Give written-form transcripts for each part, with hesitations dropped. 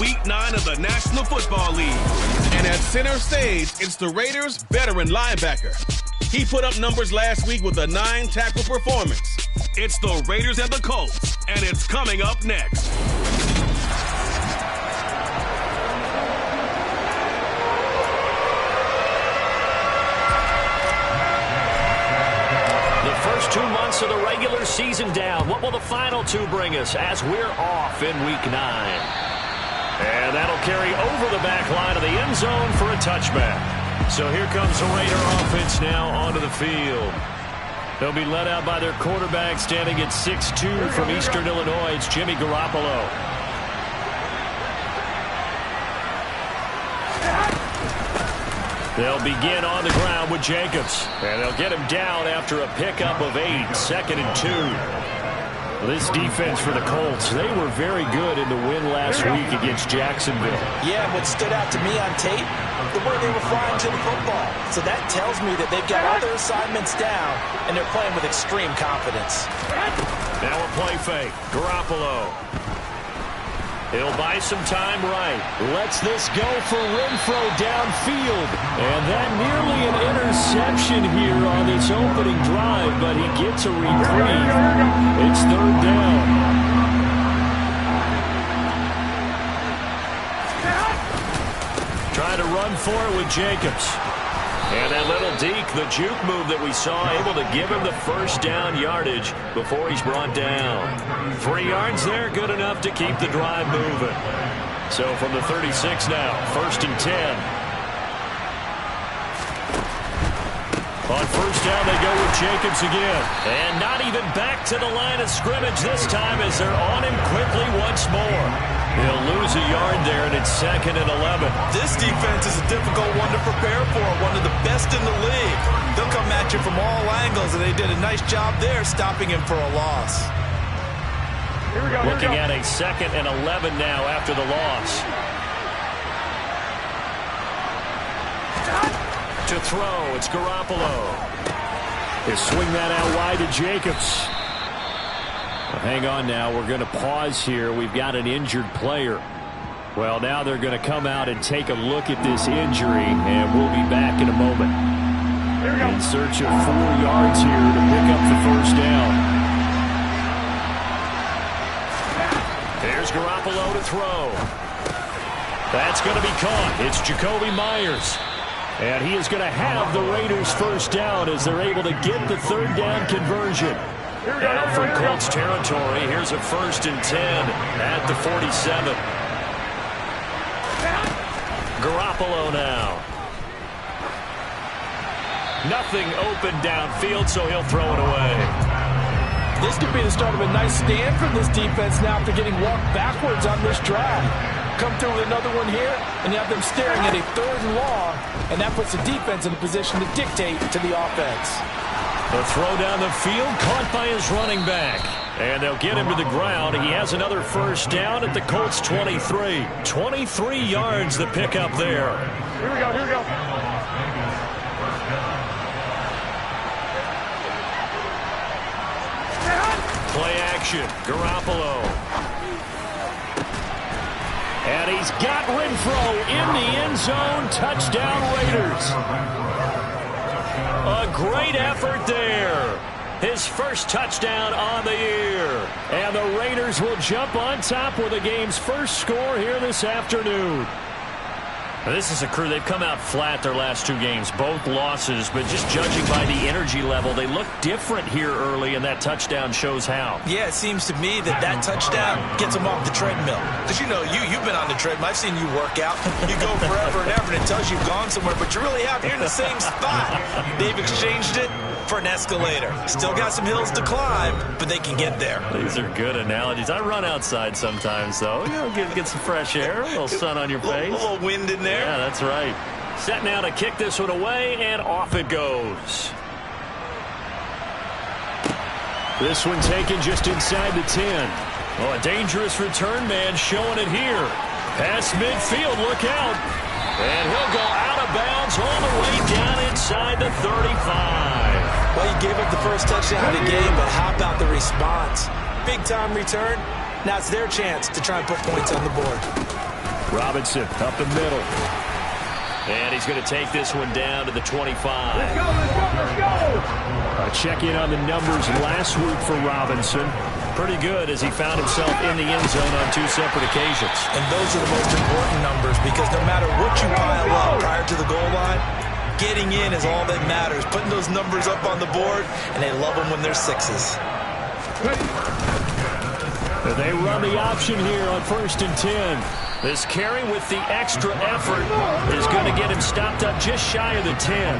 Week 9 of the National Football League. And at center stage, it's the Raiders' veteran linebacker. He put up numbers last week with a 9-tackle performance. It's the Raiders and the Colts, and it's coming up next. First 2 months of the regular season down. What will the final 2 bring us as we're off in Week 9? And that'll carry over the back line of the end zone for a touchback. So here comes the Raider offense now onto the field. They'll be led out by their quarterback standing at 6'2" from Eastern Illinois. It's Jimmy Garoppolo. They'll begin on the ground with Jacobs. And they'll get him down after a pickup of 8, 2nd and 2. This defense for the Colts, they were very good in the win last week against Jacksonville. Yeah, what stood out to me on tape, the way they were flying to the football. So that tells me that they've got all their assignments down, and they're playing with extreme confidence. Now a play fake. Garoppolo. He'll buy some time right. Lets this go for Renfro downfield. And that nearly an interception here on this opening drive, but he gets a reprieve. It's 3rd down. Trying to run for it with Jacobs. And that little deke, the juke move that we saw, able to give him the first down yardage before he's brought down. 3 yards there, good enough to keep the drive moving. So from the 36 now, 1st and 10. On 1st down, they go with Jacobs again. And not even back to the line of scrimmage this time as they're on him quickly once more. He'll lose a yard there, and it's 2nd and 11. This defense is a difficult one to prepare for, one of the best in the league. They'll come at you from all angles, and they did a nice job there stopping him for a loss. Looking at a 2nd and 11 now after the loss. To throw, it's Garoppolo. He'll swing that out wide to Jacobs. Hang on now. We're going to pause here. We've got an injured player. Well, now they're going to come out and take a look at this injury, and we'll be back in a moment. In search of 4 yards here to pick up the 1st down. There's Garoppolo to throw. That's going to be caught. It's Jacoby Myers. And he is going to have the Raiders' 1st down as they're able to get the 3rd down conversion. Now from Colts territory, here's a 1st and 10 at the 47. Garoppolo now. Nothing open downfield, so he'll throw it away. This could be the start of a nice stand from this defense now after getting walked backwards on this drive. Come through with another one here, and you have them staring at a 3rd and long, and that puts the defense in a position to dictate to the offense. The throw down the field, caught by his running back. And they'll get him to the ground. He has another 1st down at the Colts 23. 23 yards the pickup there. Here we go, here we go. Play action, Garoppolo. And he's got Renfro in the end zone. Touchdown Raiders. A great effort there. His 1st touchdown on the year. And the Raiders will jump on top with the game's 1st score here this afternoon. This is a crew, they've come out flat their last 2 games, both losses, but just judging by the energy level, they look different here early, and that touchdown shows how. Yeah, it seems to me that touchdown gets them off the treadmill. Because, you know, you've been on the treadmill. I've seen you work out. You go forever and ever, and it tells you you've gone somewhere, but you're really out here in the same spot. They've exchanged it for an escalator. Still got some hills to climb, but they can get there. These are good analogies. I run outside sometimes, though. You know, get some fresh air, a little sun on your face. A little wind in there. Yeah, that's right. Set now to kick this one away, and off it goes. This one taken just inside the 10. Oh, a dangerous return man showing it here. Past midfield, look out. And he'll go out of bounds all the way down inside the 35. Well, he gave up the first touchdown of the game, but how about the response? Big-time return. Now it's their chance to try and put points on the board. Robinson up the middle. And he's going to take this one down to the 25. Let's go. A check-in on the numbers last week for Robinson. Pretty good as he found himself in the end zone on 2 separate occasions. And those are the most important numbers because no matter what you pile up prior to the goal line, getting in is all that matters. Putting those numbers up on the board, and they love them when they're 6s. They run the option here on 1st and 10. This carry with the extra effort is going to get him stopped up just shy of the 10.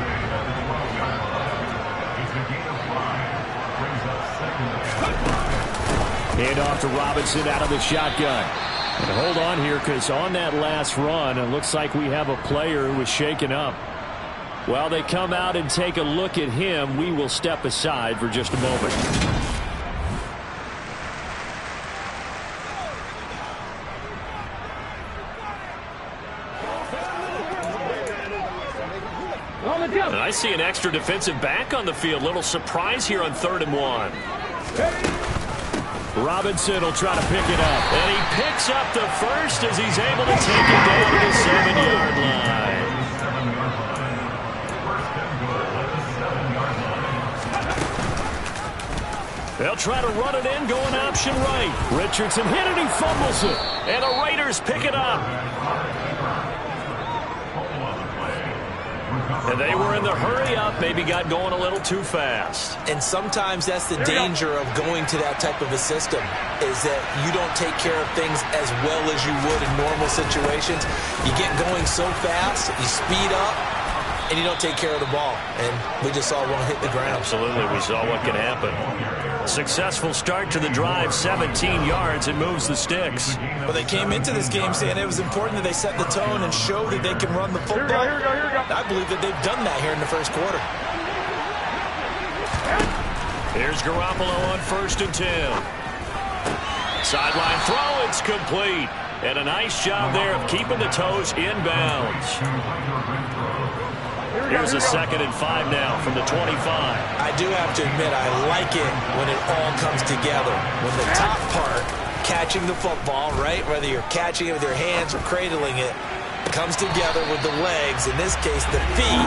Hand off to Robinson out of the shotgun. And hold on here because on that last run, it looks like we have a player who was shaken up. While they come out and take a look at him, we will step aside for just a moment. And I see an extra defensive back on the field. Little surprise here on 3rd and 1. Robinson will try to pick it up. And he picks up the first as he's able to take it down to the 7-yard line. They'll try to run it in, going option right. Richardson hit it, he fumbles it. And the Raiders pick it up. And they were in the hurry up, maybe got going a little too fast. And sometimes that's the danger of going to that type of a system, is that you don't take care of things as well as you would in normal situations. You get going so fast, you speed up, and you don't take care of the ball. And we just saw one hit the ground. Absolutely, we saw what could happen. Successful start to the drive, 17 yards, and moves the sticks. Well, they came into this game saying it was important that they set the tone and show that they can run the football. Here we go. I believe that they've done that here in the first quarter. Here's Garoppolo on 1st and 10. Sideline throw, it's complete. And a nice job there of keeping the toes inbounds. Here's a 2nd and 5 now from the 25. I do have to admit, I like it when it all comes together. When the top part, catching the football, right, whether you're catching it with your hands or cradling it, comes together with the legs, in this case the feet,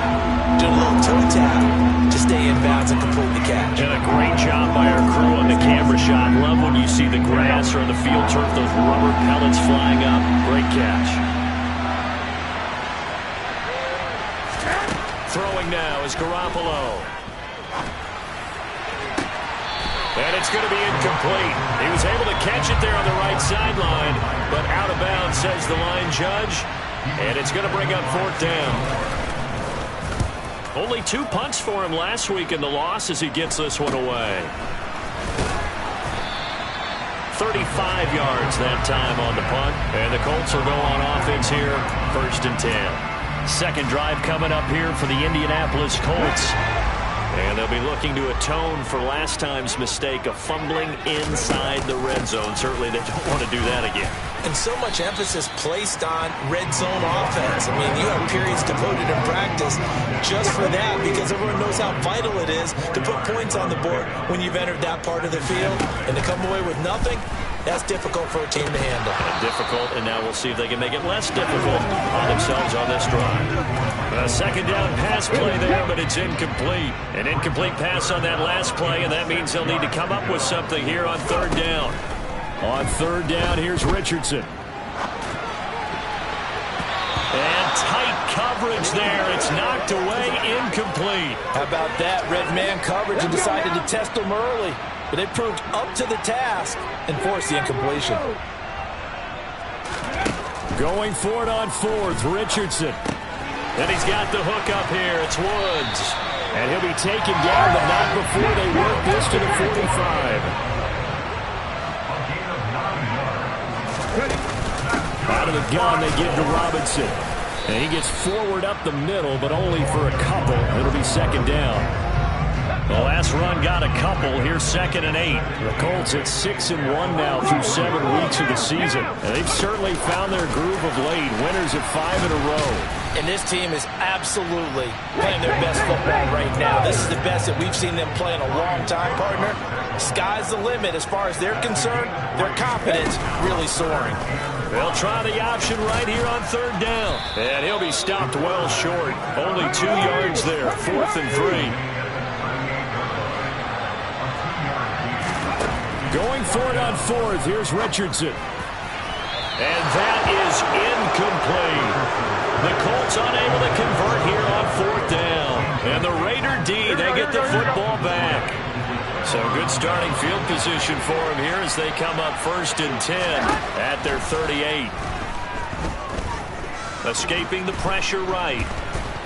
do a little toe tap to stay in bounds and complete the catch. And a great job by our crew on the camera shot. Love when you see the grass or the field turf, those rubber pellets flying up. Great catch. Throwing now is Garoppolo. And it's going to be incomplete. He was able to catch it there on the right sideline, but out of bounds, says the line judge. And it's going to bring up 4th down. Only 2 punts for him last week in the loss as he gets this one away. 35 yards that time on the punt. And the Colts will go on offense here, 1st and 10. Second drive coming up here for the Indianapolis Colts. And they'll be looking to atone for last time's mistake of fumbling inside the red zone. Certainly they don't want to do that again. And so much emphasis placed on red zone offense. I mean, you have periods devoted in practice just for that because everyone knows how vital it is to put points on the board when you've entered that part of the field. And to come away with nothing, that's difficult for a team to handle. Difficult, and now we'll see if they can make it less difficult on themselves on this drive. A 2nd down pass play there, but it's incomplete. An incomplete pass on that last play, and that means they'll need to come up with something here on 3rd down. On 3rd down, here's Richardson. And tight coverage there. It's knocked away, incomplete. How about that? Red man coverage and decided to test them early. But they proved up to the task and forced the incompletion. Going for it on 4th, Richardson. And he's got the hook up here. It's Woods. And he'll be taken down, but not before they work this to the 45. Out of the gun, they give to Robinson. And he gets forward up the middle, but only for a couple. It'll be 2nd down. The last run got a couple. Here's 2nd and 8. The Colts at 6-1 now through 7 weeks of the season. And they've certainly found their groove of late. Winners of 5 in a row. And this team is absolutely playing their best football right now. This is the best that we've seen them play in a long time, partner. Sky's the limit as far as they're concerned. Their confidence really soaring. They'll try the option right here on third down. And he'll be stopped well short. Only 2 yards there. 4th and 3. Going for it on 4th. Here's Richardson. And that is incomplete. The Colts unable to convert here on 4th down. And the Raider D, they get the football back. So good starting field position for them here as they come up 1st and 10 at their 38. Escaping the pressure right.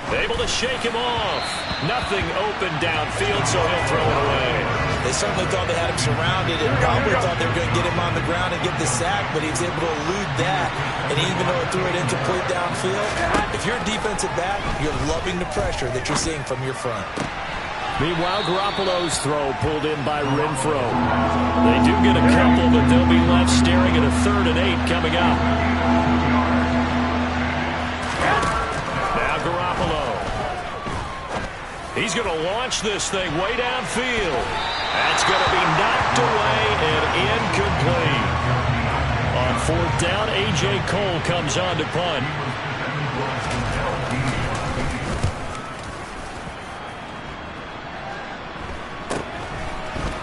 Able to shake him off. Nothing open downfield, so he'll throw it away. They certainly thought they had him surrounded and probably thought they were going to get him on the ground and get the sack, but he was able to elude that. And even though it threw it incomplete downfield, if you're a defensive back, you're loving the pressure that you're seeing from your front. Meanwhile, Garoppolo's throw pulled in by Renfro. They do get a couple, but they'll be left staring at a 3rd and 8 coming up. Now Garoppolo. He's going to launch this thing way downfield. That's going to be knocked away and incomplete. On 4th down, A.J. Cole comes on to punt.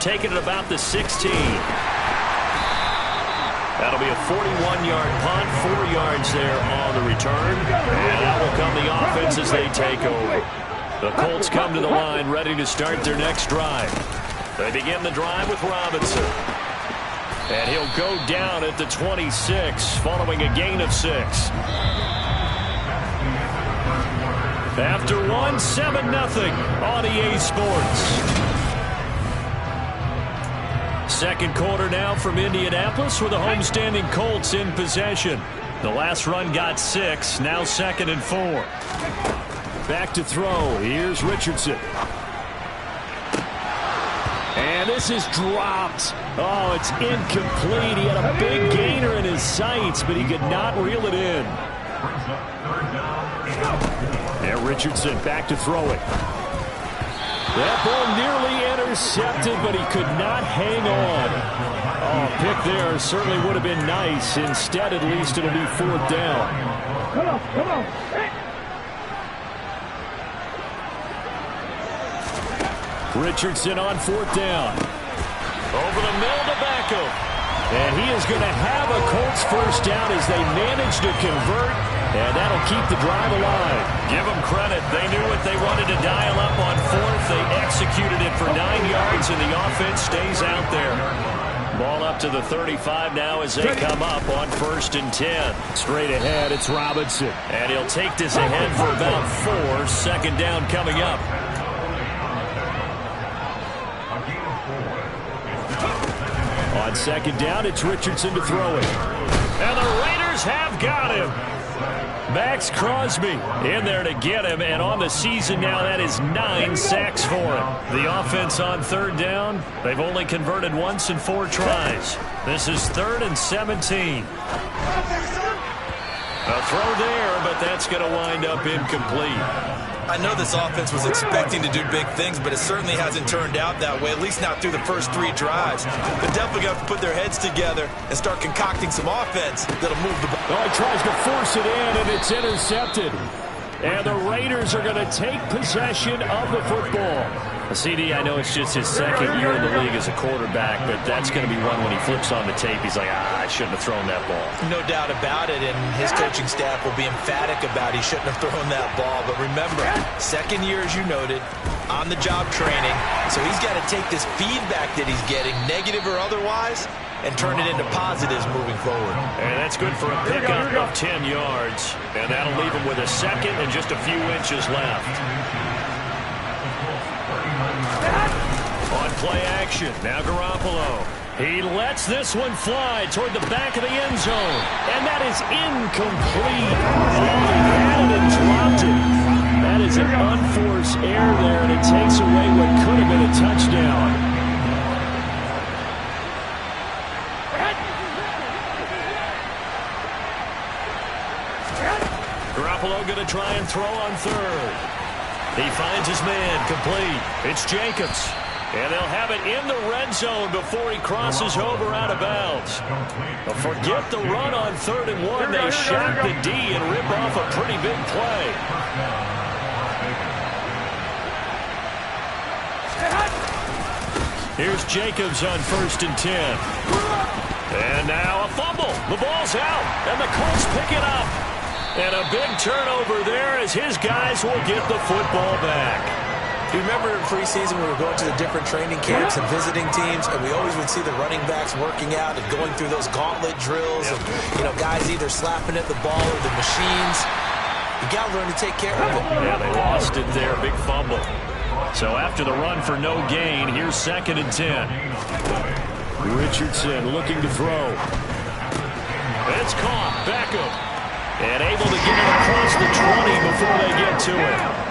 Taking it about the 16. That'll be a 41-yard punt, 4 yards there on the return. And out will come the offense as they take over. The Colts come to the line ready to start their next drive. They begin the drive with Robinson. And he'll go down at the 26 following a gain of 6. After 7-0 on EA Sports. Second quarter now from Indianapolis with the homestanding Colts in possession. The last run got 6, now 2nd and 4. Back to throw. Here's Richardson. And this is dropped. Oh, it's incomplete. He had a big gainer in his sights, but he could not reel it in. And Richardson back to throw it. That ball nearly intercepted, but he could not hang on. Oh, pick there certainly would have been nice. Instead, at least it'll be 4th down. Come on. Richardson on 4th down. Over the middle to Beckham. And he is going to have a Colts 1st down as they manage to convert. And that'll keep the drive alive. Give them credit. They knew what they wanted to dial up on 4th. They executed it for 9 yards, and the offense stays out there. Ball up to the 35 now as they come up on 1st and 10. Straight ahead, it's Robinson. And he'll take this ahead for about 4. 2nd down coming up. On 2nd down, it's Richardson to throw it. And the Raiders have got him. Max Crosby in there to get him, and on the season now, that is 9 sacks for him. The offense on 3rd down, they've only converted once in 4 tries. This is 3rd and 17. A throw there, but that's going to wind up incomplete. I know this offense was expecting to do big things, but it certainly hasn't turned out that way, at least not through the first 3 drives. They're definitely going to have to put their heads together and start concocting some offense that'll move the ball. Oh, he tries to force it in, and it's intercepted. And the Raiders are going to take possession of the football. CD, I know it's just his 2nd year in the league as a quarterback, but that's going to be one when he flips on the tape. He's like, I shouldn't have thrown that ball. No doubt about it, and his coaching staff will be emphatic about he shouldn't have thrown that ball. But remember, 2nd year, as you noted, on-the-job training. So he's got to take this feedback that he's getting, negative or otherwise, and turn it into positives moving forward. And that's good for a pickup of 10 yards. And that'll leave him with a 2nd and just a few inches left. On play action, now Garoppolo. He lets this one fly toward the back of the end zone. And that is incomplete. Oh, he had it and dropped it. That is an unforced error there, and it takes away what could have been a touchdown. Garoppolo going to try and throw on 3rd. He finds his man complete. It's Jacobs. And they'll have it in the red zone before he crosses over out of bounds. But forget the run on 3rd and 1. They shock the D and rip off a pretty big play. Here's Jacobs on 1st and 10. And now a fumble. The ball's out, and the Colts pick it up. And a big turnover there as his guys will get the football back. Do you remember in preseason we were going to the different training camps and visiting teams, and we always would see the running backs working out and going through those gauntlet drills, and guys either slapping at the ball or the machines. You got to learn to take care of it. Yeah, they lost it there, big fumble. So after the run for no gain, here's 2nd and 10. Richardson looking to throw. It's caught, Beckham, and able to get it across the 20 before they get to it.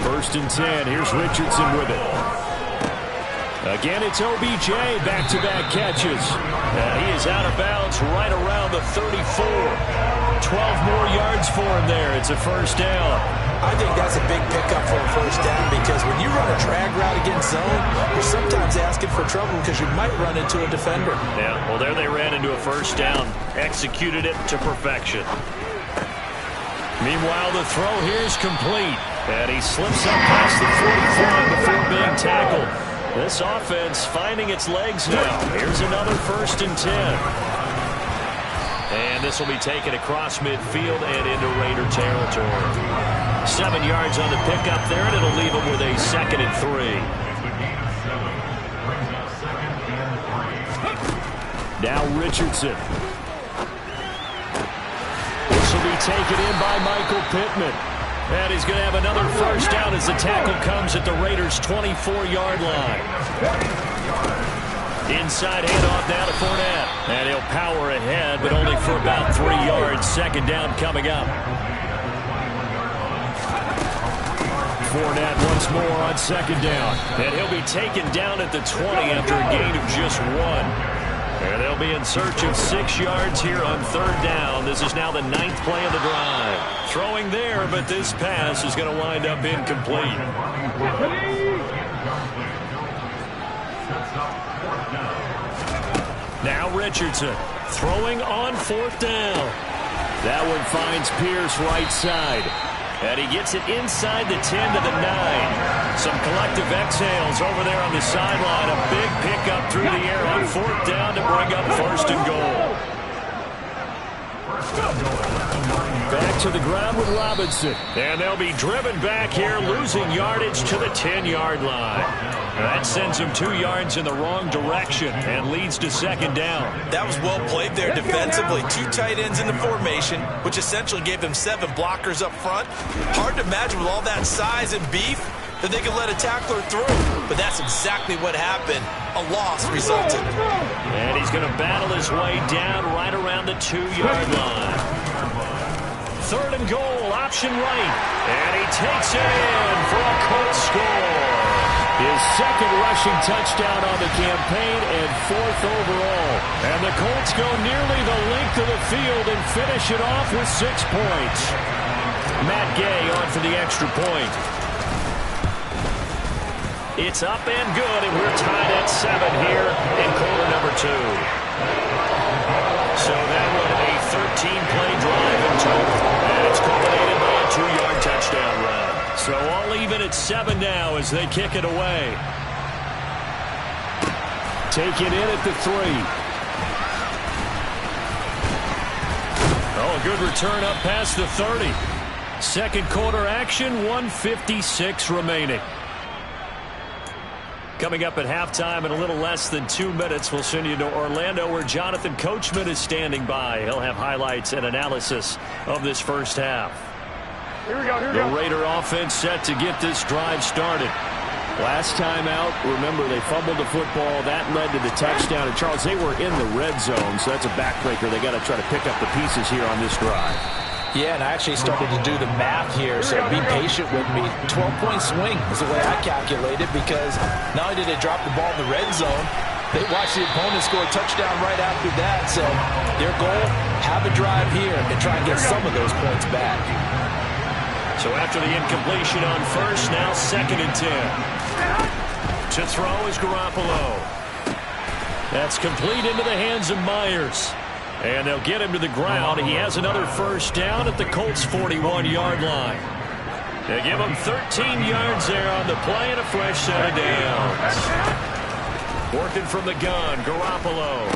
1st and 10. Here's Richardson with it. Again, it's OBJ, back-to-back catches. And he is out of bounds right around the 34. 12 more yards for him there. It's a 1st down. I think that's a big pickup for a 1st down because when you run a drag route against zone, you're sometimes asking for trouble because you might run into a defender. Yeah, well, there they ran into a 1st down. Executed it to perfection. Meanwhile, the throw here is complete. And he slips up past the 45 before being tackled. This offense finding its legs now. Here's another 1st and 10. And this will be taken across midfield and into Raider territory. 7 yards on the pickup there, and it'll leave him with a 2nd and 3. Now Richardson. This will be taken in by Michael Pittman. And he's going to have another 1st down as the tackle comes at the Raiders' 24-yard line. Inside handoff now to Fournette. And he'll power ahead, but only for about 3 yards. 2nd down coming up. Fournette once more on 2nd down. And he'll be taken down at the 20 after a gain of just 1. And they'll be in search of 6 yards here on 3rd down. This is now the 9th play of the drive. Throwing there, but this pass is going to wind up incomplete. Now Richardson throwing on 4th down. That one finds Pierce right side. And he gets it inside the 10 to the 9. Some collective exhales over there on the sideline. A big pickup through the air on 4th down to bring up 1st and goal. Back to the ground with Robinson. And they'll be driven back here, losing yardage to the 10-yard line. That sends them 2 yards in the wrong direction and leads to 2nd down. That was well played there defensively. 2 tight ends in the formation, which essentially gave them 7 blockers up front. Hard to imagine with all that size and beef that they could let a tackler through. But that's exactly what happened. A loss resulted. And he's going to battle his way down right around the 2-yard line. 3rd and goal, option right. And he takes it in for a Colts score. His 2nd rushing touchdown on the campaign and 4th overall. And the Colts go nearly the length of the field and finish it off with 6 points. Matt Gay on for the extra point. It's up and good, and we're tied at 7 here in quarter number 2. So that was a 13-play drive in total. And it's culminated by a 2-yard touchdown run. So all even at 7 now as they kick it away. Take it in at the 3. Oh, a good return up past the 30. 2nd quarter action, 1:56 remaining. Coming up at halftime in a little less than 2 minutes, we'll send you to Orlando where Jonathan Coachman is standing by. He'll have highlights and analysis of this first half. Here we go. The Raider offense set to get this drive started. Last time out, remember, they fumbled the football. That led to the touchdown. And, Charles, they were in the red zone, so that's a backbreaker. They got to try to pick up the pieces here on this drive. Yeah, and I actually started to do the math here, so be patient with me. 12-point swing is the way I calculate it because not only did they drop the ball in the red zone, they watched the opponent score a touchdown right after that. So their goal, have a drive here and try and get some of those points back. So after the incompletion on first, now 2nd and 10. To throw is Garoppolo. That's complete into the hands of Myers. And they'll get him to the ground. He has another first down at the Colts' 41-yard line. They give him 13 yards there on the play and a fresh set of downs. Working from the gun, Garoppolo.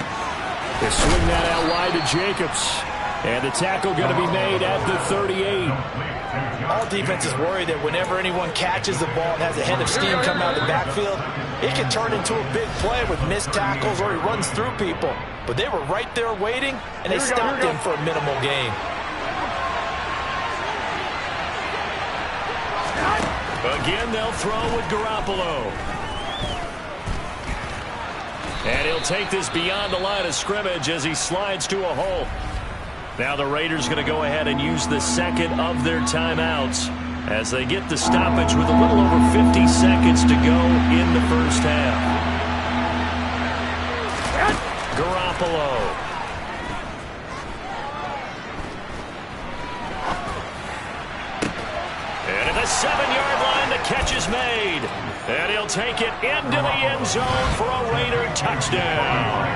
They swing that out wide to Jacobs. And the tackle going to be made at the 38. All defenses worry that whenever anyone catches the ball and has a head of steam come out of the backfield, it can turn into a big play with missed tackles or he runs through people. But they were right there waiting, and they stopped him for a minimal gain. Again, they'll throw with Garoppolo. And he'll take this beyond the line of scrimmage as he slides to a hole. Now the Raiders going to go ahead and use the second of their timeouts as they get the stoppage with a little over 50 seconds to go in the first half. Garoppolo. And at the 7-yard line, the catch is made. And he'll take it into the end zone for a Raider touchdown.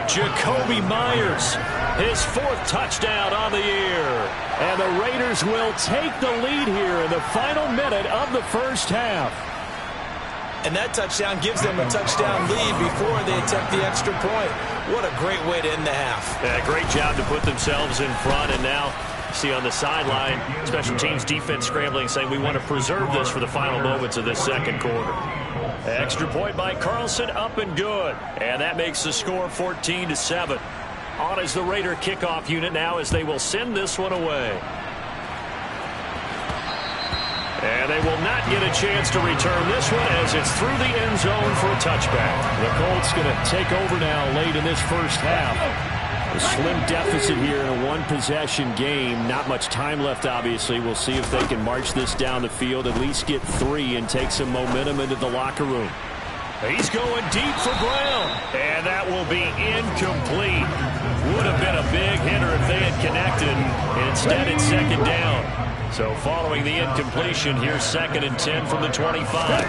Jacoby Myers, his 4th touchdown on the year. And the Raiders will take the lead here in the final minute of the first half. And that touchdown gives them a touchdown lead before they attempt the extra point. What a great way to end the half. Yeah, great job to put themselves in front. And now, see on the sideline, special teams defense scrambling, saying we want to preserve this for the final moments of this second quarter. Extra point by Carlson, up and good. And that makes the score 14-7. On is the Raider kickoff unit now as they will send this one away. And they will not get a chance to return this one as it's through the end zone for a touchback. The Colts going to take over now late in this first half. A slim deficit here in a one-possession game. Not much time left, obviously. We'll see if they can march this down the field, at least get 3 and take some momentum into the locker room. He's going deep for Brown. And that will be incomplete. Would have been a big hitter if they had connected. Instead, it's 2nd down. So following the incompletion, here's 2nd and 10 from the 25.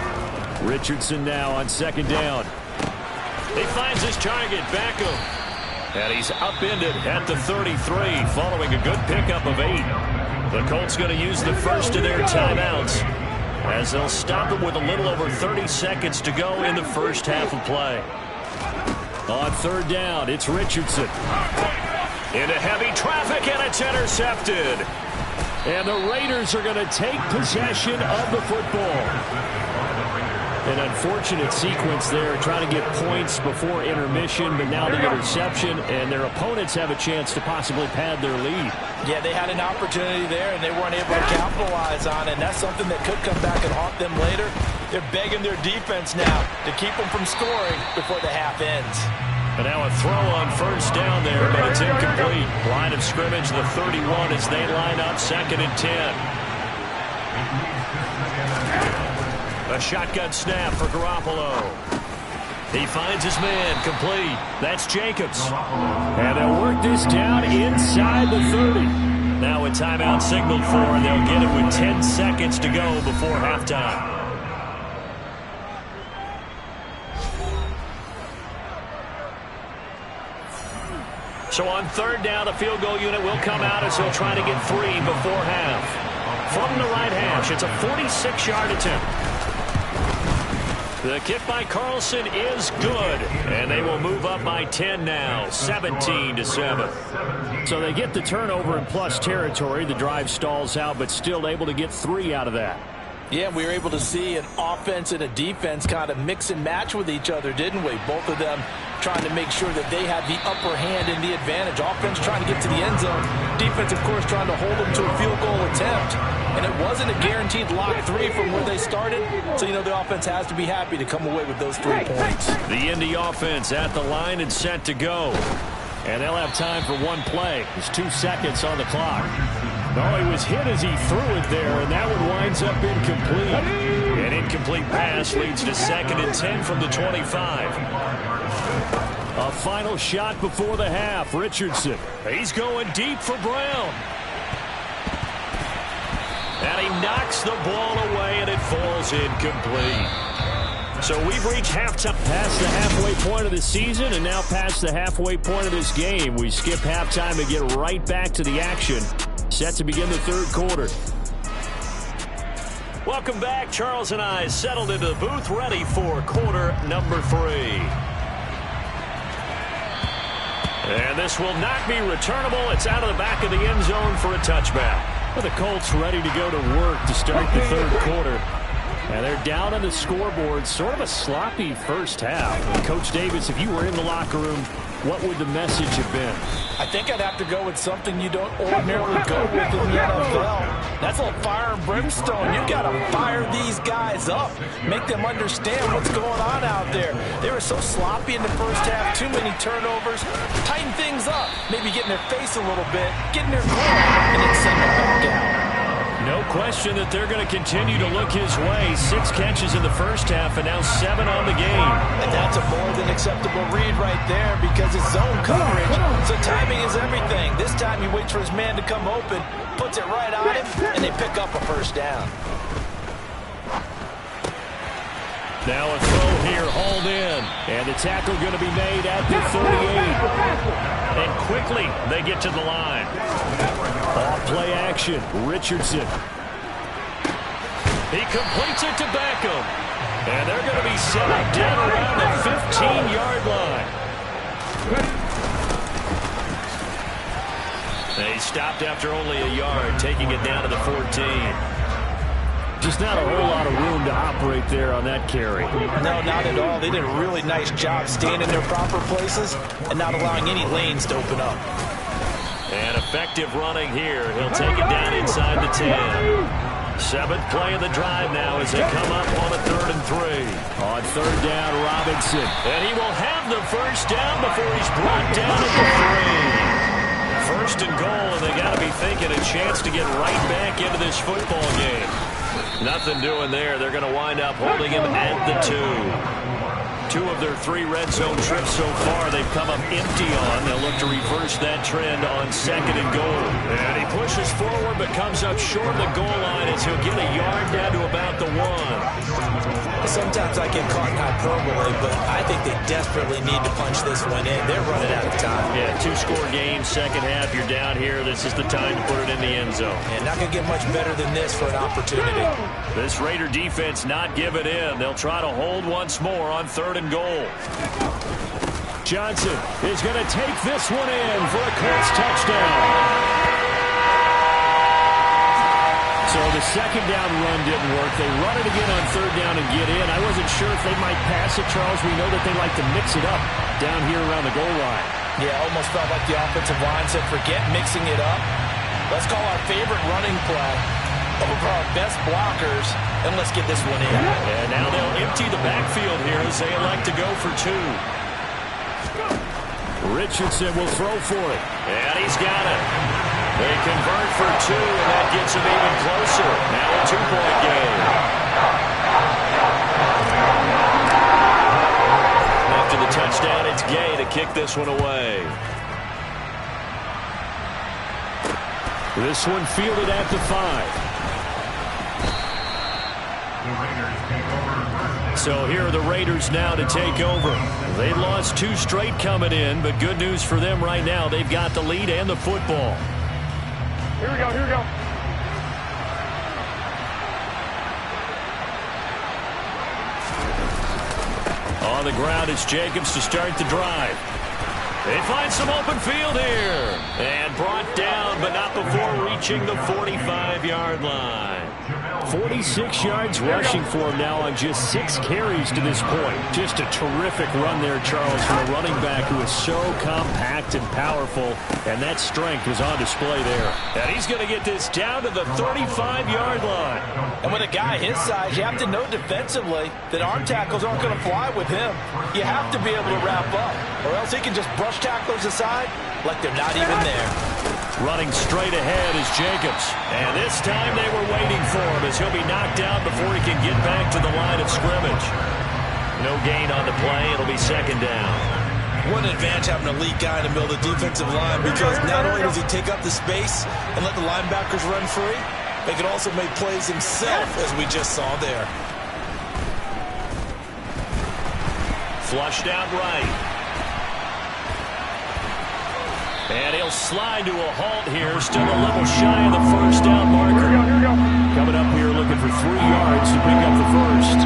Richardson now on 2nd down. He finds his target, Beckham. And he's upended at the 33 following a good pickup of 8. The Colts going to use the first of their timeouts as they'll stop him with a little over 30 seconds to go in the first half of play. On 3rd down, it's Richardson. Into heavy traffic, and it's intercepted. And the Raiders are going to take possession of the football. An unfortunate sequence there, trying to get points before intermission, but now the interception, and their opponents have a chance to possibly pad their lead. Yeah, they had an opportunity there, and they weren't able to capitalize on it, and that's something that could come back and haunt them later. They're begging their defense now to keep them from scoring before the half ends. But now a throw on 1st down there, but it's incomplete. Line of scrimmage, the 31 as they line up 2nd and 10. A shotgun snap for Garoppolo. He finds his man, complete. That's Jacobs. And they'll work this down inside the 30. Now a timeout signaled for, and they'll get it with 10 seconds to go before halftime. So on 3rd down, the field goal unit will come out as they'll try to get 3 before half. From the right hash, it's a 46-yard attempt. The kick by Carlson is good, and they will move up by 10 now, 17-7. So they get the turnover in plus territory. The drive stalls out, but still able to get 3 out of that. Yeah, we were able to see an offense and a defense kind of mix and match with each other, didn't we? Both of them trying to make sure that they had the upper hand and the advantage. Offense trying to get to the end zone. Defense, of course, trying to hold them to a field goal attempt. And it wasn't a guaranteed lock 3 from where they started. So, you know, the offense has to be happy to come away with those 3 points. The Indy offense at the line and set to go. And they'll have time for 1 play. There's 2 seconds on the clock. Oh, he was hit as he threw it there, and that one winds up incomplete. An incomplete pass leads to 2nd and 10 from the 25. A final shot before the half. Richardson. He's going deep for Brown. And knocks the ball away, and it falls incomplete. So we've reached halftime. Past the halfway point of the season and now past the halfway point of this game. We skip halftime and get right back to the action. Set to begin the third quarter. Welcome back. Charles and I settled into the booth ready for quarter number 3. And this will not be returnable. It's out of the back of the end zone for a touchback. Well, the Colts ready to go to work to start the third quarter. And they're down on the scoreboard. Sort of a sloppy first half. Coach Davis, if you were in the locker room, what would the message have been? I think I'd have to go with something you don't ordinarily go with in the NFL. That's a little fire and brimstone. You got to fire these guys up. Make them understand what's going on out there. They were so sloppy in the first half. Too many turnovers. Tighten things up. Maybe get in their face a little bit. Get in their corner. And then send them back out. No question that they're going to continue to look his way. 6 catches in the first half and now 7 on the game. And that's a more than acceptable read right there because it's zone coverage. So timing is everything. This time he waits for his man to come open, puts it right on him, and they pick up a first down. Now a throw here, hauled in. And the tackle going to be made at the 38. And quickly they get to the line. Off play action, Richardson. He completes it to Beckham. And they're going to be set up dead around the 15-yard line. They stopped after only a yard, taking it down to the 14. Just not a whole lot of room to operate there on that carry. No, not at all. They did a really nice job staying in their proper places and not allowing any lanes to open up. And effective running here. He'll take it down inside the 10. 7th play of the drive now as they come up on a 3rd and 3. On 3rd down, Robinson. And he will have the first down before he's brought down at the 3. 1st and goal, and they got to be thinking a chance to get right back into this football game. Nothing doing there. They're going to wind up holding him at the 2. 2 of their 3 red zone trips so far they've come up empty on. They'll look to reverse that trend on 2nd and goal. And he pushes forward but comes up short of the goal line as he'll get a yard down to about the 1. Sometimes I get caught in hyperbole, but I think they desperately need to punch this one in. They're running out of time. Yeah, 2-score game, second half. You're down here. This is the time to put it in the end zone. And not going to get much better than this for an opportunity. This Raider defense not giving in. They'll try to hold once more on 3rd and goal. Johnson is going to take this one in for a Colts touchdown. So the 2nd down run didn't work. They run it again on 3rd down and get in. I wasn't sure if they might pass it, Charles. We know that they like to mix it up down here around the goal line. Yeah, almost felt like the offensive line said, forget mixing it up. Let's call our favorite running play over our best blockers, and let's get this one in. And now they'll empty the backfield here as they elect to go for 2. Richardson will throw for it. And he's got it. They convert for 2, and that gets them even closer. Now a 2-point game. After the touchdown, it's Gay to kick this one away. This one fielded at the 5. So here are the Raiders now to take over. They lost 2 straight coming in, but good news for them right now. They've got the lead and the football. Here we go, here we go. On the ground, it's Jacobs to start the drive. They find some open field here. And brought down, but not before reaching the 45-yard line. 46 yards rushing for him now on just 6 carries to this point. Just a terrific run there, Charles, from a running back who is so compact and powerful, and that strength was on display there. And he's going to get this down to the 35-yard line. And with a guy his size, you have to know defensively that arm tackles aren't going to fly with him. You have to be able to wrap up, or else he can just brush tacklers aside like they're not even there. Running straight ahead is Jacobs. And this time they were waiting for him as he'll be knocked down before he can get back to the line of scrimmage. No gain on the play. It'll be 2nd down. What an advantage having a elite guy in the middle of the defensive line, because not only does he take up the space and let the linebackers run free, but He can also make plays himself, as we just saw there. Flushed out right. And he'll slide to a halt here. Still a level shy of the first down marker. Here we go. Coming up here looking for 3 yards to pick up the first.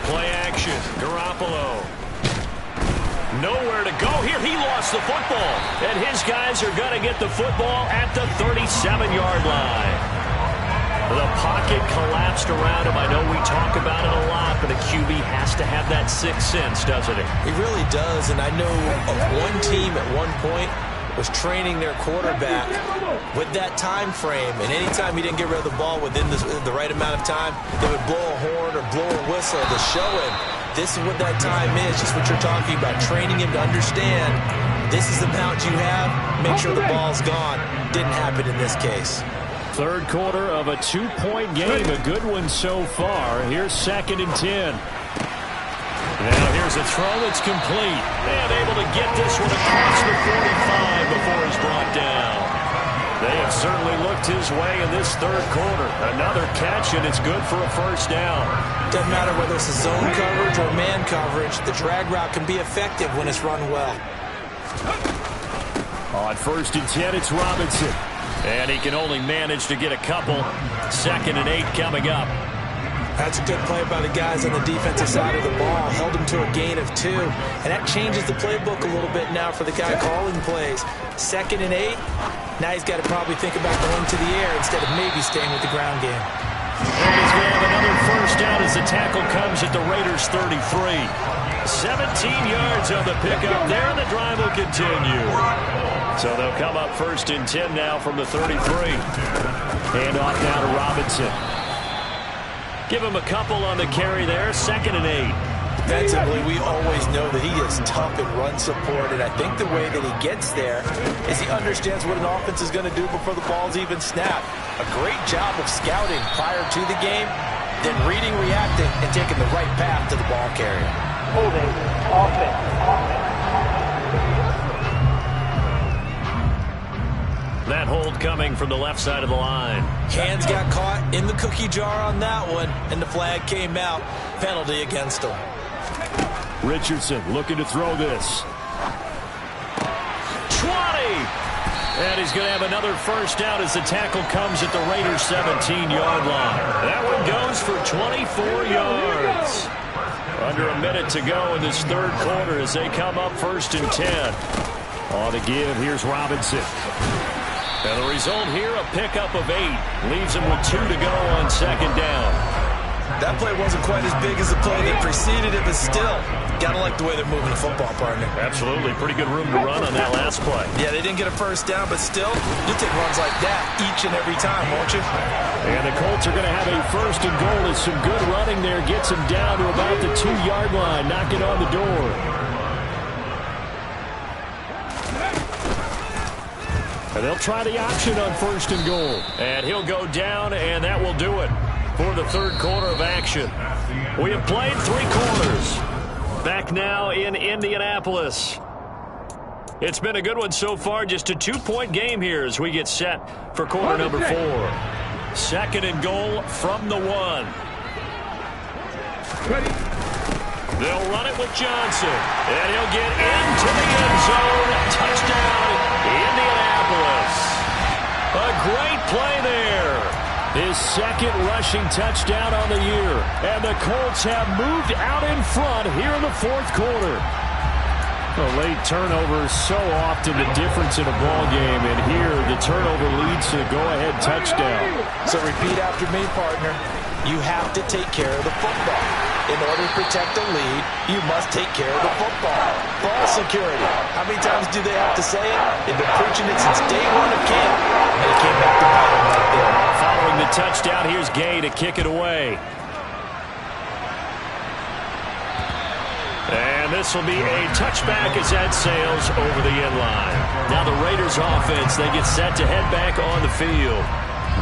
Play action. Garoppolo. Nowhere to go here. He lost the football. And his guys are going to get the football at the 37-yard line. The pocket collapsed around him. I know we talk about it a lot, but a QB has to have that sixth sense, doesn't it? He really does, and I know of one team at one point was training their quarterback with that time frame, and anytime he didn't get rid of the ball within the right amount of time, they would blow a horn or blow a whistle to show him this is what that time is, just what you're talking about, training him to understand this is the amount you have, make sure the ball's gone. Didn't happen in this case. Third quarter of a 2-point game, a good one so far. Here's 2nd and 10. Now here's a throw that's complete. And able to get this one across the 45 before he's brought down. They have certainly looked his way in this third quarter. Another catch, and it's good for a first down. Doesn't matter whether it's a zone coverage or man coverage, the drag route can be effective when it's run well. On 1st and 10, it's Robinson. And he can only manage to get a couple. 2nd and 8 coming up. That's a good play by the guys on the defensive side of the ball. Held him to a gain of 2. And that changes the playbook a little bit now for the guy calling plays. 2nd and 8. Now he's got to probably think about going to the air instead of maybe staying with the ground game. And he's going to have another first down as the tackle comes at the Raiders' 33. 17 yards on the pickup there, and the drive will continue. So they'll come up 1st and 10 now from the 33. Hand off now to Robinson. Give him a couple on the carry there. 2nd and 8. Defensively, we always know that he is tough in run support, and I think the way that he gets there is he understands what an offense is going to do before the ball's even snapped. A great job of scouting prior to the game, then reading, reacting, and taking the right path to the ball carrier. Holding offense. That hold coming from the left side of the line. Hands got caught in the cookie jar on that one, and the flag came out. Penalty against him. Richardson looking to throw this. 20! And he's going to have another first down as the tackle comes at the Raiders' 17-yard line. That one goes for 24 yards. Under a minute to go in this third quarter as they come up 1st and 10. On the give, here's Robinson. And the result here, a pickup of 8. Leaves him with 2 to go on 2nd down. That play wasn't quite as big as the play that preceded it, but still, gotta like the way they're moving the football, partner. Absolutely. Pretty good room to run on that last play. Yeah, they didn't get a first down, but still, you'll take runs like that each and every time, won't you? And the Colts are going to have a 1st and goal as some good running there gets him down to about the 2-yard line. Knock it on the door. And they'll try the option on 1st and goal. And he'll go down, and that will do it for the third quarter of action. We have played 3 quarters. Back now in Indianapolis. It's been a good one so far. Just a 2-point game here as we get set for quarter number 4. 2nd and goal from the 1. Ready. They'll run it with Johnson. And he'll get into the end zone. Touchdown, Indianapolis. A great play there. His 2nd rushing touchdown on the year. And the Colts have moved out in front here in the 4th quarter. A late turnover is so often the difference in a ball game. And here the turnover leads to the go-ahead touchdown. So repeat after me, partner. You have to take care of the football. In order to protect the lead, you must take care of the football. Ball security. How many times do they have to say it? They've been preaching it since day 1 of camp. And it came back to bite them right there. Following the touchdown, here's Gay to kick it away. And this will be a touchback as that sails over the end line. Now the Raiders offense, they get set to head back on the field.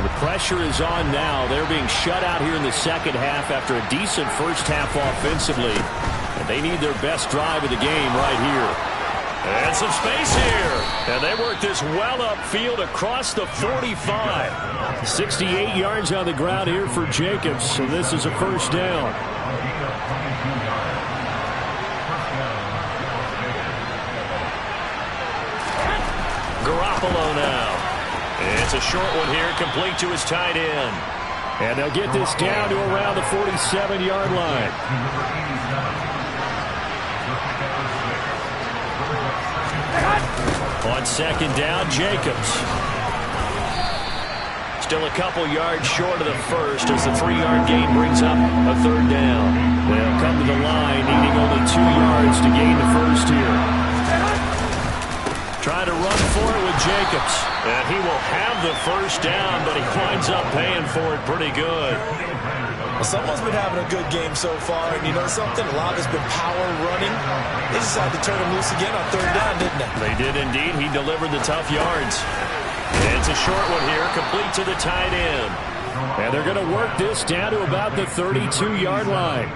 The pressure is on now. They're being shut out here in the second half after a decent first half offensively. And They need their best drive of the game right here. And some space here. And they work this well upfield across the 45. 68 yards on the ground here for Jacobs. So this is a first down. Garoppolo now. It's a short one here, complete to his tight end. And they'll get this down to around the 47-yard line. On second down, Jacobs. Still a couple yards short of the first as the 3-yard gain brings up a third down. They'll come to the line, needing only 2 yards to gain the first here. Trying to run for it with Jacobs. And he will have the first down, but he winds up paying for it pretty good. Well, someone's been having a good game so far, and you know something? A lot has been power running. They decided to turn him loose again on third down, didn't they? They did indeed. He delivered the tough yards. And it's a short one here, complete to the tight end. And they're going to work this down to about the 32-yard line.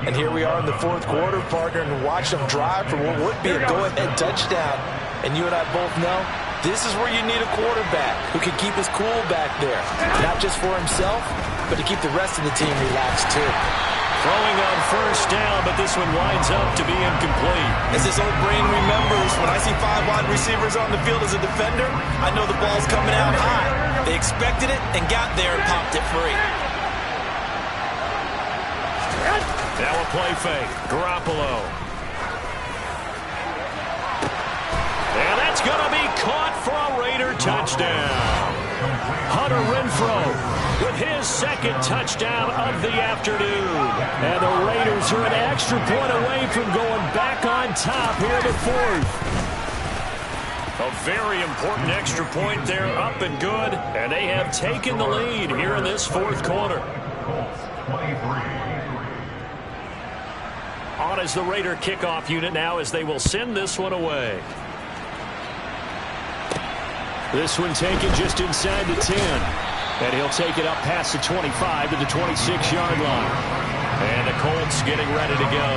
And here we are in the fourth quarter, partner, and watch them drive for what would be a go-ahead touchdown. And you and I both know this is where you need a quarterback who can keep his cool back there. Not just for himself, but to keep the rest of the team relaxed too. Throwing on first down, but this one winds up to be incomplete. As this old brain remembers, when I see 5 wide receivers on the field as a defender, I know the ball's coming out high. They expected it and got there and popped it free. Now a play fake. Garoppolo. And that's going to be caught for a Raider touchdown. Hunter Renfrow with his second touchdown of the afternoon. And the Raiders are an extra point away from going back on top here in the fourth. A very important extra point there, up and good. And they have taken the lead here in this fourth quarter. On as the Raider kickoff unit now as they will send this one away. This one taken just inside the 10. And he'll take it up past the 25 to the 26-yard line. And the Colts getting ready to go.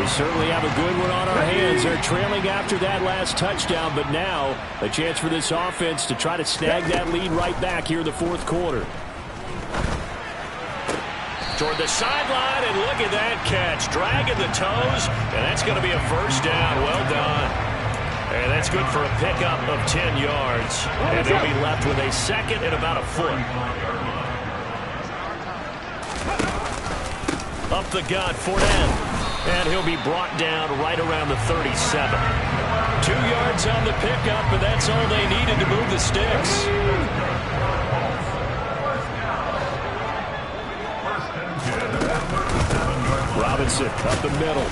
We certainly have a good one on our hands. They're trailing after that last touchdown, but now a chance for this offense to try to snag that lead right back here in the fourth quarter. Toward the sideline, and look at that catch. Dragging the toes, and that's going to be a first down. Well done. And that's good for a pickup of 10 yards. And they'll be left with a second and about a foot. Up the gut, Fournette. And he'll be brought down right around the 37. 2 yards on the pickup, and that's all they needed to move the sticks. Robinson up the middle.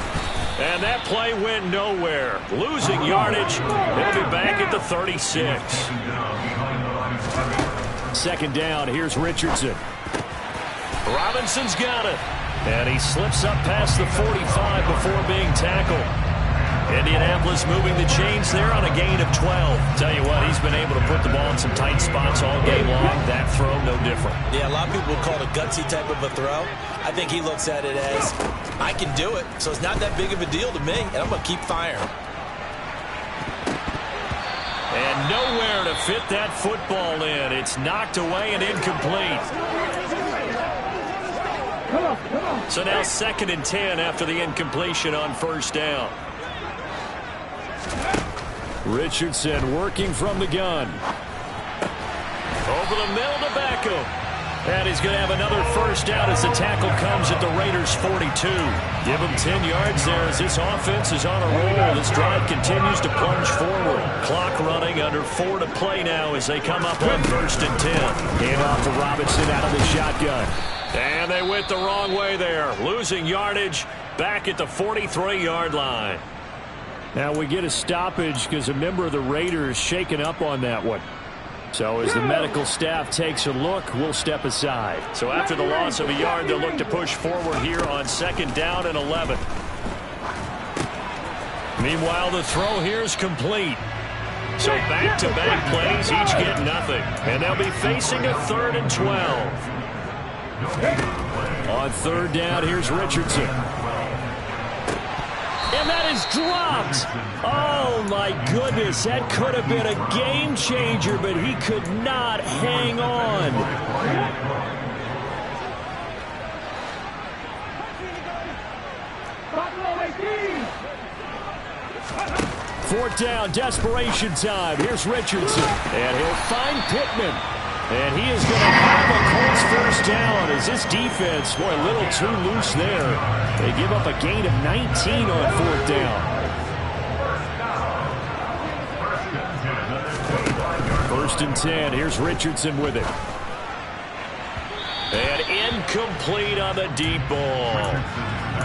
And that play went nowhere. Losing yardage. They'll be back at the 36. Second down. Here's Richardson. Robinson's got it. And he slips up past the 45 before being tackled. Indianapolis moving the chains there on a gain of 12. Tell you what, he's been able to put the ball in some tight spots all game long. That throw, no different. Yeah, a lot of people would call it a gutsy type of a throw. I think he looks at it as, I can do it, so it's not that big of a deal to me, and I'm going to keep firing. And nowhere to fit that football in. It's knocked away and incomplete. So now 2nd and 10 after the incompletion on first down. Richardson working from the gun. Over the middle to Beckham. And he's going to have another first down as the tackle comes at the Raiders' 42. Give him 10 yards there as this offense is on a roll. This drive continues to plunge forward. Clock running, under 4 to play now as they come up on 1st and 10. Hand off to Robinson out of the shotgun. And they went the wrong way there. Losing yardage back at the 43-yard line. Now we get a stoppage because a member of the Raiders shaken up on that one. So as the medical staff takes a look, we'll step aside. So after the loss of a yard, they'll look to push forward here on 2nd down and 11. Meanwhile, the throw here is complete. So back-to-back plays, each get nothing. And they'll be facing a 3rd and 12. On 3rd down, here's Richardson. and that is dropped. Oh, my goodness. That could have been a game changer, but he could not hang on. Fourth down, desperation time. Here's Richardson, and he'll find Pittman. And he is going to have a Colts first down as this defense, boy, a little too loose there. They give up a gain of 19 on fourth down. First and 10. Here's Richardson with it. And incomplete on the deep ball.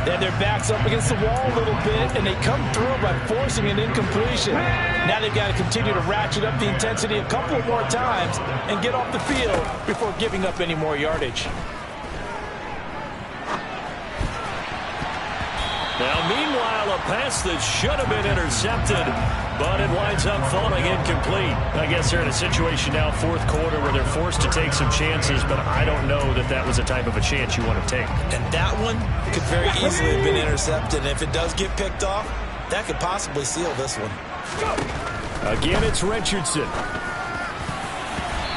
Then their backs up against the wall a little bit, and they come through by forcing an incompletion. Now they've got to continue to ratchet up the intensity a couple more times and get off the field before giving up any more yardage. Now, meanwhile, a pass that should have been intercepted, but it winds up falling incomplete. I guess they're in a situation now, fourth quarter, where they're forced to take some chances, but I don't know that that was a type of a chance you want to take. And that one could very easily have been intercepted. And if it does get picked off, that could possibly seal this one. Again, it's Richardson.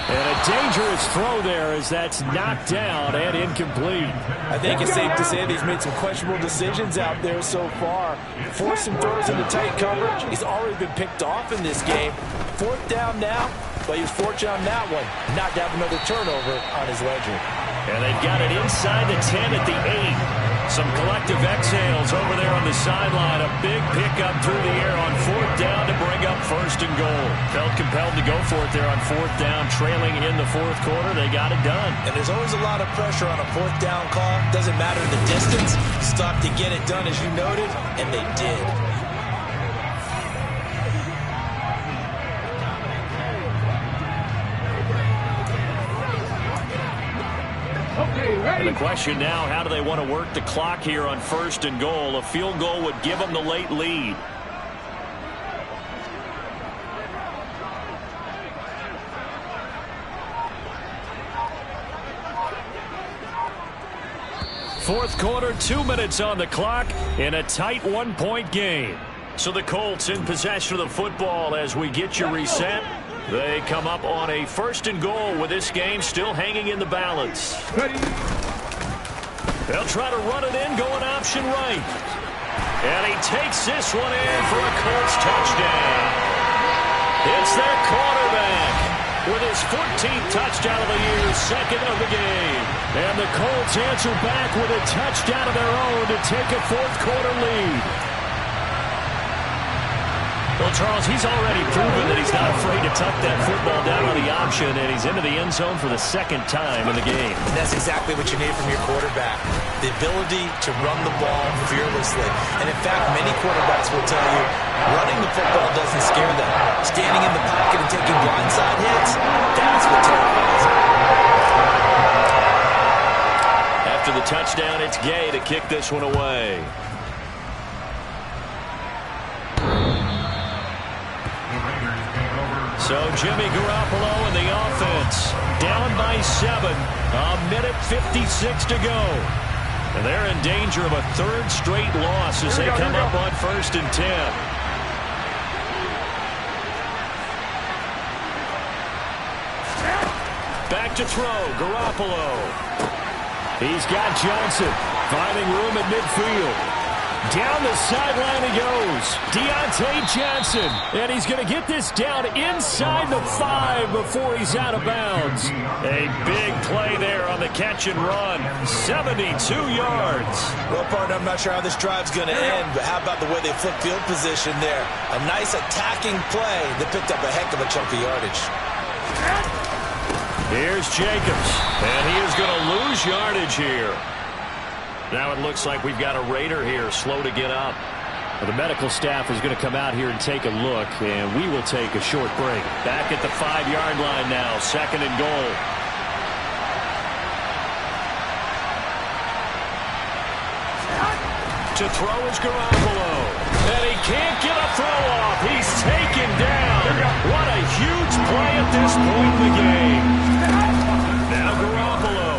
And a dangerous throw there as that's knocked down and incomplete. I think it's safe to say that he's made some questionable decisions out there so far. Forced some throws into tight coverage. He's already been picked off in this game. Fourth down now, but he was fortunate on that one not to have another turnover on his ledger. And they've got it inside the 10 at the 8. Some collective exhales over there on the sideline. A big pickup through the air on fourth down to bring up first and goal. Felt compelled to go for it there on fourth down, trailing in the fourth quarter. They got it done. And there's always a lot of pressure on a fourth down call. Doesn't matter the distance. Stop to get it done, as you noted, and they did. And the question now, how do they want to work the clock here on first and goal? A field goal would give them the late lead. Fourth quarter, 2 minutes on the clock in a tight one-point game. So the Colts in possession of the football as we get you reset. They come up on a first and goal with this game still hanging in the balance. They'll try to run it in, going option right. And he takes this one in for a Colts touchdown. It's their quarterback with his 14th touchdown of the year, second of the game. And the Colts answer back with a touchdown of their own to take a fourth quarter lead. Well, Charles, he's already proven that he's not afraid to tuck that football down on the option, and he's into the end zone for the second time in the game. And that's exactly what you need from your quarterback, the ability to run the ball fearlessly. And, in fact, many quarterbacks will tell you running the football doesn't scare them. Standing in the pocket and taking blindside hits, that's what terrifies them. After the touchdown, it's Gay to kick this one away. So Jimmy Garoppolo and the offense down by 7. A minute 56 to go. And they're in danger of a third straight loss as they come up on first and 10. Back to throw, Garoppolo. He's got Johnson finding room at midfield. Down the sideline he goes. Deontay Johnson. And he's going to get this down inside the 5 before he's out of bounds. A big play there on the catch and run. 72 yards. Well, partner, I'm not sure how this drive's going to end, but how about the way they flip field position there? A nice attacking play that picked up a heck of a chunk of yardage. Here's Jacobs. And he is going to lose yardage here. Now it looks like we've got a Raider here, slow to get up. Well, the medical staff is going to come out here and take a look, and we will take a short break. Back at the 5-yard line now, second and goal. To throw is Garoppolo. And he can't get a throw off. He's taken down. What a huge play at this point in the game. Now Garoppolo.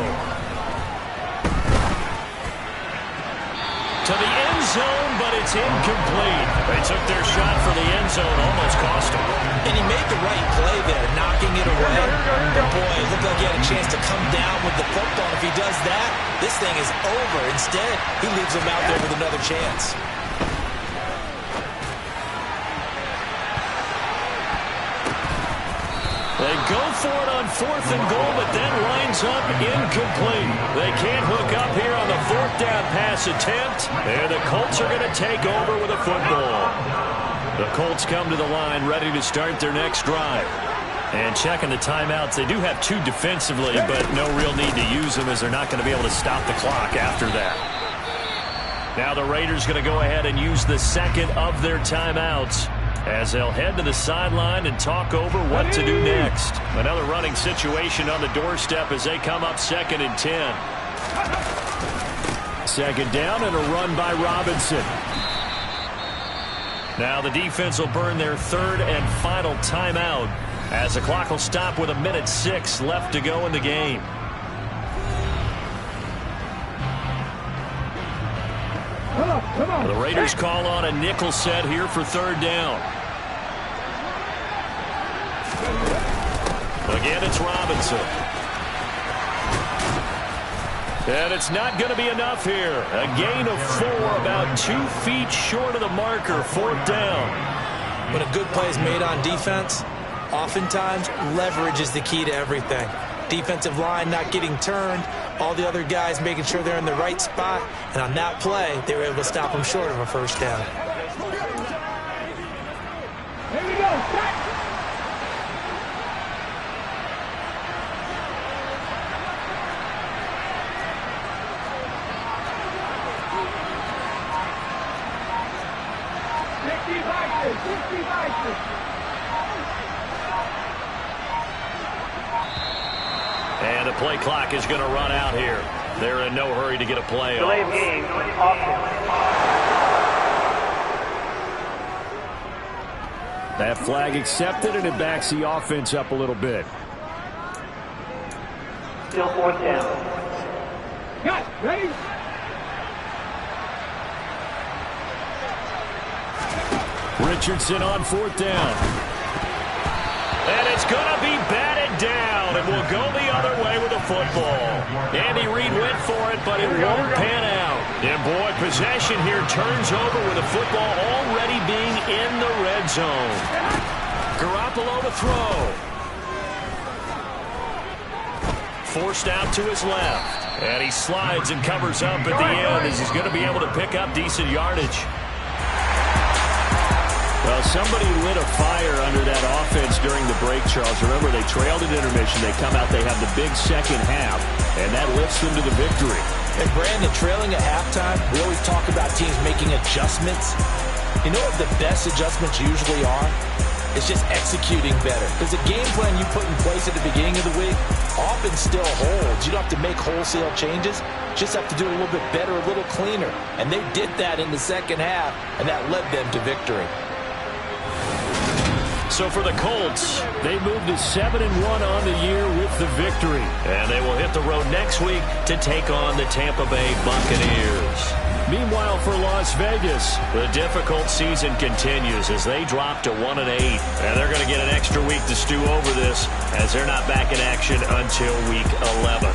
To the end zone, but it's incomplete. They took their shot for the end zone, almost cost him. And he made the right play there, knocking it away. But boy, it looked like he had a chance to come down with the football. If he does that, this thing is over. Instead, he leaves him out there with another chance. They go for it on 4th and goal, but then lines up incomplete. They can't hook up here on the 4th down pass attempt, and the Colts are going to take over with a football. The Colts come to the line ready to start their next drive. And checking the timeouts, they do have 2 defensively, but no real need to use them as they're not going to be able to stop the clock after that. Now the Raiders going to go ahead and use the second of their timeouts as they'll head to the sideline and talk over what to do next. Another running situation on the doorstep as they come up 2nd and 10. 2nd down and a run by Robinson. Now the defense will burn their 3rd and final timeout as the clock will stop with 1:06 left to go in the game. The Raiders call on a nickel set here for 3rd down. Again, it's Robinson. And it's not going to be enough here. A gain of 4, about 2 feet short of the marker, 4th down. When a good play is made on defense, oftentimes leverage is the key to everything. Defensive line not getting turned, all the other guys making sure they're in the right spot, and on that play, they were able to stop them short of a 1st down. Here we go. And the play clock is going to run out here. They're in no hurry to get a play off. Delay of game, offense. That flag accepted, and it backs the offense up a little bit. Still 4th down. Cut, ready? Richardson on 4th down. And it's going to be batted down, and will go the other way with the football. Andy Reid went for it, but it won't pan out. And boy, possession here turns over with the football already being in the red zone. Garoppolo to throw. Forced out to his left. And he slides and covers up at the end as he's going to be able to pick up decent yardage. Well, somebody lit a fire under that offense during the break, Charles. Remember, they trailed at intermission. They come out, they have the big second half, and that lifts them to the victory. And Brandon, trailing at halftime, we always talk about teams making adjustments. You know what the best adjustments usually are? It's just executing better. Because the game plan you put in place at the beginning of the week often still holds. You don't have to make wholesale changes. Just have to do it a little bit better, a little cleaner. And they did that in the second half, and that led them to victory. So for the Colts, they moved to 7-1 on the year with the victory. And they will hit the road next week to take on the Tampa Bay Buccaneers. Meanwhile, for Las Vegas, the difficult season continues as they drop to 1-8. And they're going to get an extra week to stew over this as they're not back in action until week 11.